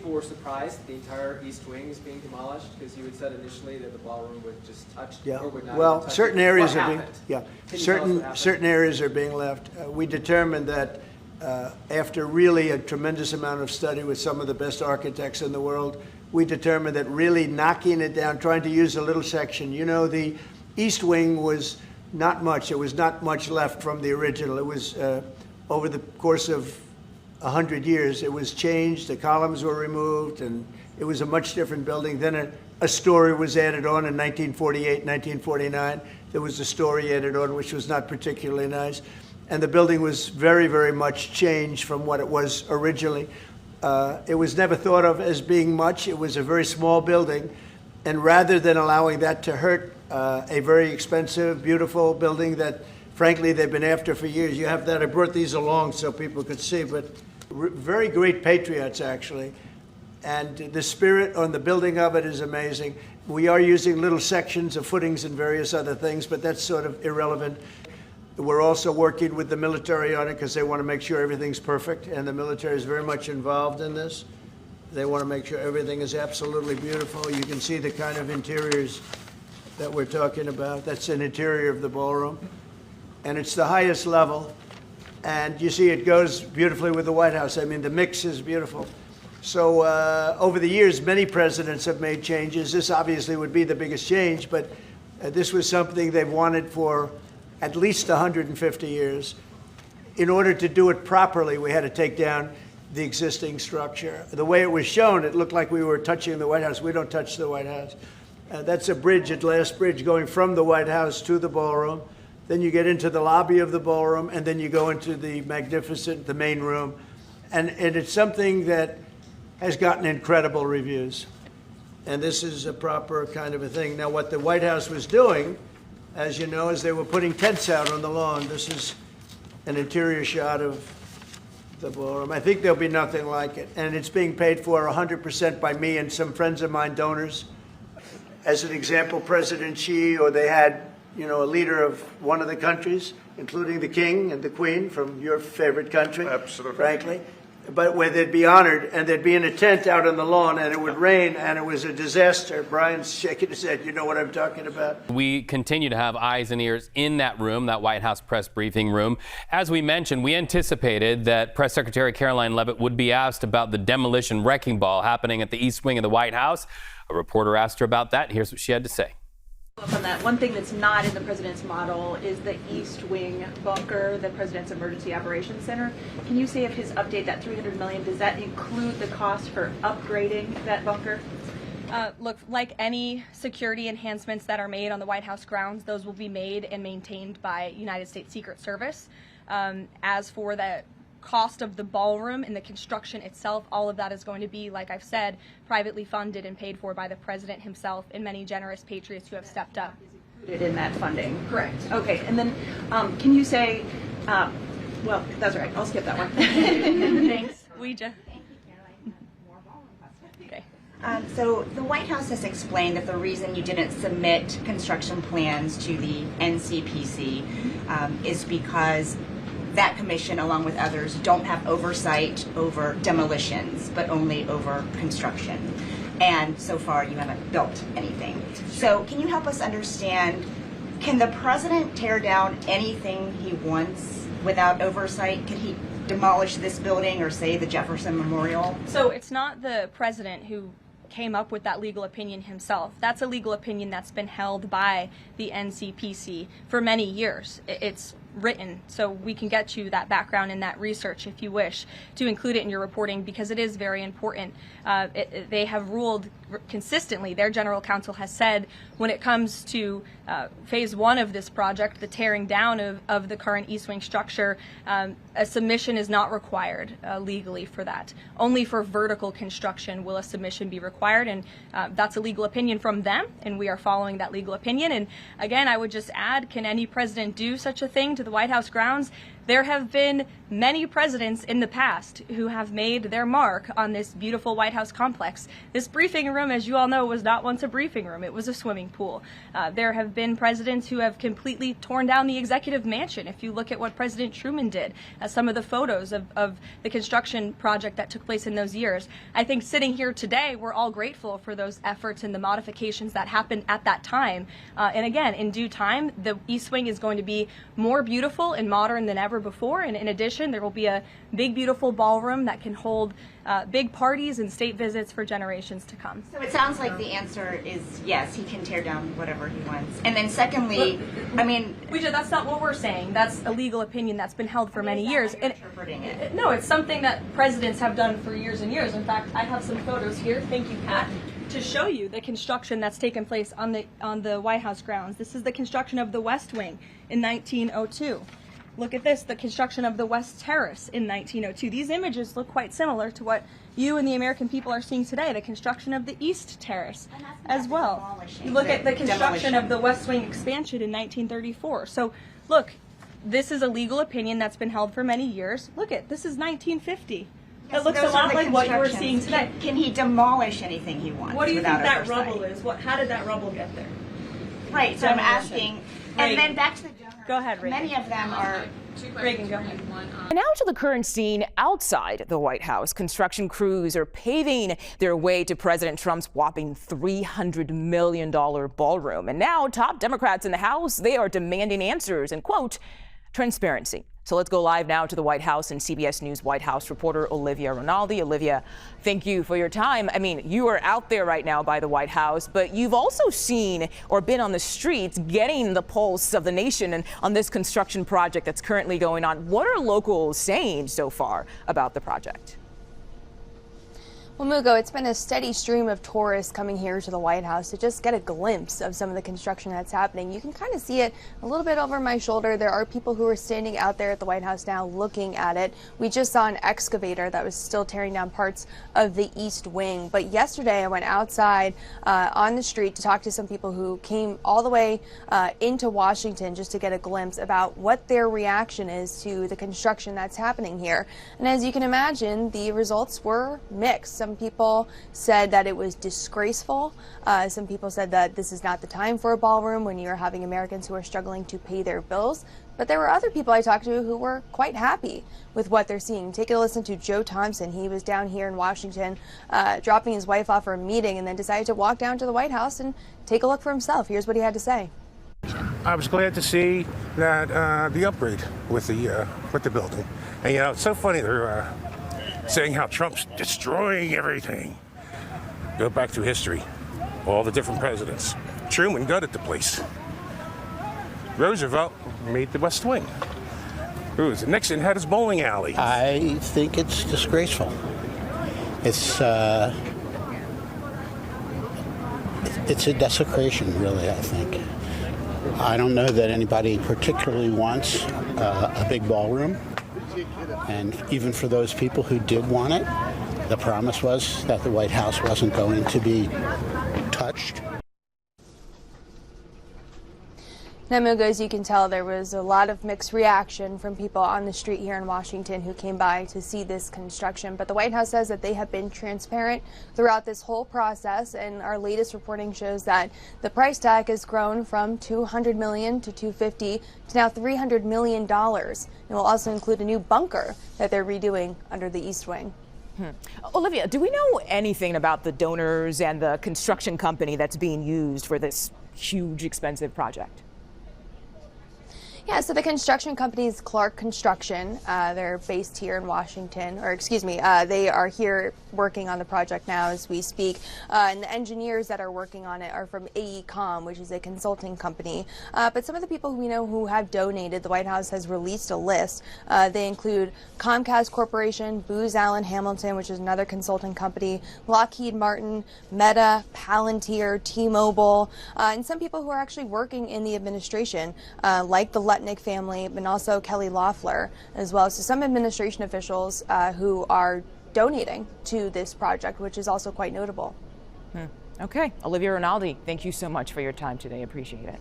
people were surprised that the entire East Wing is being demolished, because you had said initially that the ballroom would just touch or would not well, touch certain it. areas What are being happened? certain areas are being left. We determined that after really a tremendous amount of study with some of the best architects in the world, we determined that really knocking it down, trying to use a little section. You know, the East Wing was not much. There was not much left from the original. It was over the course of 100 years, it was changed. The columns were removed, and it was a much different building. Then a story was added on in 1948, 1949. There was a story added on, which was not particularly nice. And the building was very, very much changed from what it was originally. It was never thought of as being much. It was a very small building. And rather than allowing that to hurt a very expensive, beautiful building that, frankly, they've been after for years. You have that. I brought these along so people could see, but very great patriots, actually. And the spirit on the building of it is amazing. We are using little sections of footings and various other things, but that's sort of irrelevant. We're also working with the military on it because they want to make sure everything's perfect, and the military is very much involved in this. They want to make sure everything is absolutely beautiful. You can see the kind of interiors that we're talking about. That's an interior of the ballroom. And it's the highest level. And you see it goes beautifully with the White House. I mean, the mix is beautiful. So over the years, many presidents have made changes. This obviously would be the biggest change, but this was something they've wanted for at least 150 years. In order to do it properly, we had to take down the existing structure. The way it was shown, it looked like we were touching the White House. We don't touch the White House. That's a bridge, a glass bridge, going from the White House to the ballroom. Then you get into the lobby of the ballroom, and then you go into the magnificent, the main room. And it's something that has gotten incredible reviews. And this is a proper kind of a thing. Now, what the White House was doing, as you know, is they were putting tents out on the lawn. This is an interior shot of the ballroom. I think there'll be nothing like it. And it's being paid for 100% by me and some friends of mine, donors. As an example, President Xi, or they had, you know, a leader of one of the countries, including the King and the Queen from your favorite country, absolutely, frankly, but where they'd be honored, and they'd be in a tent out on the lawn, and it would rain, and it was a disaster. Brian's shaking his head. You know what I'm talking about. We continue to have eyes and ears in that room, that White House press briefing room. As we mentioned, we anticipated that Press Secretary Caroline Leavitt would be asked about the demolition wrecking ball happening at the East Wing of the White House. A reporter asked her about that. Here's what she had to say. On that, one thing that's not in the president's model is the East Wing bunker, the president's emergency operations center. Can you say if his update, that $300 million, does that include the cost for upgrading that bunker? Look, like any security enhancements that are made on the White House grounds, those will be made and maintained by United States Secret Service. As for the cost of the ballroom and the construction itself, all of that is going to be, like I've said, privately funded and paid for by the president himself and many generous patriots who have stepped up. Included in that funding, correct. Okay, and then can you say, well, that's all right, I'll skip that one. Thanks. Okay. So the White House has explained that the reason you didn't submit construction plans to the NCPC is because that commission, along with others, don't have oversight over demolitions, but only over construction. And so far, you haven't built anything. So can you help us understand, can the president tear down anything he wants without oversight? Could he demolish this building or, say, the Jefferson Memorial? So it's not the president who came up with that legal opinion himself. That's a legal opinion that's been held by the NCPC for many years. It's written, so we can get you that background and that research if you wish to include it in your reporting, because it is very important. They have ruled consistently, their general counsel has said, when it comes to phase one of this project, the tearing down of the current East Wing structure, a submission is not required legally for that. Only for vertical construction will a submission be required, and that's a legal opinion from them, and we are following that legal opinion. And again, I would just add, can any president do such a thing to the White House grounds? There have been many presidents in the past who have made their mark on this beautiful White House complex. This briefing room, as you all know, was not once a briefing room. It was a swimming pool. There have been presidents who have completely torn down the executive mansion. If you look at what President Truman did, some of the photos of the construction project that took place in those years, I think sitting here today, we're all grateful for those efforts and the modifications that happened at that time. And again, in due time, the East Wing is going to be more beautiful and modern than ever before. And in addition, there will be a big, beautiful ballroom that can hold big parties and state visits for generations to come. So it sounds like the answer is yes, he can tear down whatever he wants. And then secondly, I mean, that's not what we're saying. That's a legal opinion that's been held for many years. And interpreting it. No, it's something that presidents have done for years and years. In fact, I have some photos here. Thank you, Pat, to show you the construction that's taken place on the White House grounds. This is the construction of the West Wing in 1902. Look at this, the construction of the West Terrace in 1902. These images look quite similar to what you and the American people are seeing today, the construction of the East Terrace as well. You look at the construction of the West Wing expansion in 1934. So look, this is a legal opinion that's been held for many years. Look at, this is 1950. It looks a lot like what you were seeing today. Can he demolish anything he wants? What do you think that oversight? rubble is? How did that rubble get there? Right, so I'm asking, and then back to the donors. Go ahead, Reagan. Many of them are. Reagan, go ahead. And now to the current scene outside the White House. Construction crews are paving their way to President Trump's whopping $300 million ballroom. And now top Democrats in the House, they are demanding answers and, quote, transparency. So let's go live now to the White House and CBS News White House reporter Olivia Rinaldi. Olivia, thank you for your time. I mean, you are out there right now by the White House, but you've also seen or been on the streets getting the pulse of the nation and on this construction project that's currently going on. What are locals saying so far about the project? Well, Mugo, it's been a steady stream of tourists coming here to the White House to just get a glimpse of some of the construction that's happening. You can kind of see it a little bit over my shoulder. There are people who are standing out there at the White House now looking at it. We just saw an excavator that was still tearing down parts of the East Wing. But yesterday I went outside on the street to talk to some people who came all the way into Washington just to get a glimpse about what their reaction is to the construction that's happening here. And as you can imagine, the results were mixed. Some people said that it was disgraceful. Some people said that this is not the time for a ballroom when you're having Americans who are struggling to pay their bills. But there were other people I talked to who were quite happy with what they're seeing. Take a listen to Joe Thompson. He was down here in Washington dropping his wife off for a meeting and then decided to walk down to the White House and take a look for himself. Here's what he had to say. I was glad to see that the upgrade with the building. And you know, it's so funny they're saying how Trump's destroying everything. Go back through history, all the different presidents. Truman gutted the place. Roosevelt made the West Wing. Who was it? Nixon had his bowling alley. I think it's disgraceful. It's a desecration, really, I think. I don't know that anybody particularly wants a big ballroom. And even for those people who did want it, the promise was that the White House wasn't going to be touched. Now, Mugo, as you can tell, there was a lot of mixed reaction from people on the street here in Washington who came by to see this construction. But the White House says that they have been transparent throughout this whole process, and our latest reporting shows that the price tag has grown from $200 million to $250 to now $300 million. It will also include a new bunker that they're redoing under the East Wing. Olivia, do we know anything about the donors and the construction company that's being used for this huge, expensive project? Yeah, so the construction company is Clark Construction. They're based here in Washington, or excuse me, they are here working on the project now as we speak. And the engineers that are working on it are from AECom, which is a consulting company. But some of the people we know who have donated, the White House has released a list. They include Comcast Corporation, Booz Allen Hamilton, which is another consulting company, Lockheed Martin, Meta, Palantir, T-Mobile, and some people who are actually working in the administration, like the Lutnick family, and also Kelly Loeffler as well. So some administration officials who are donating to this project, which is also quite notable. Okay. Olivia Rinaldi, thank you so much for your time today. Appreciate it.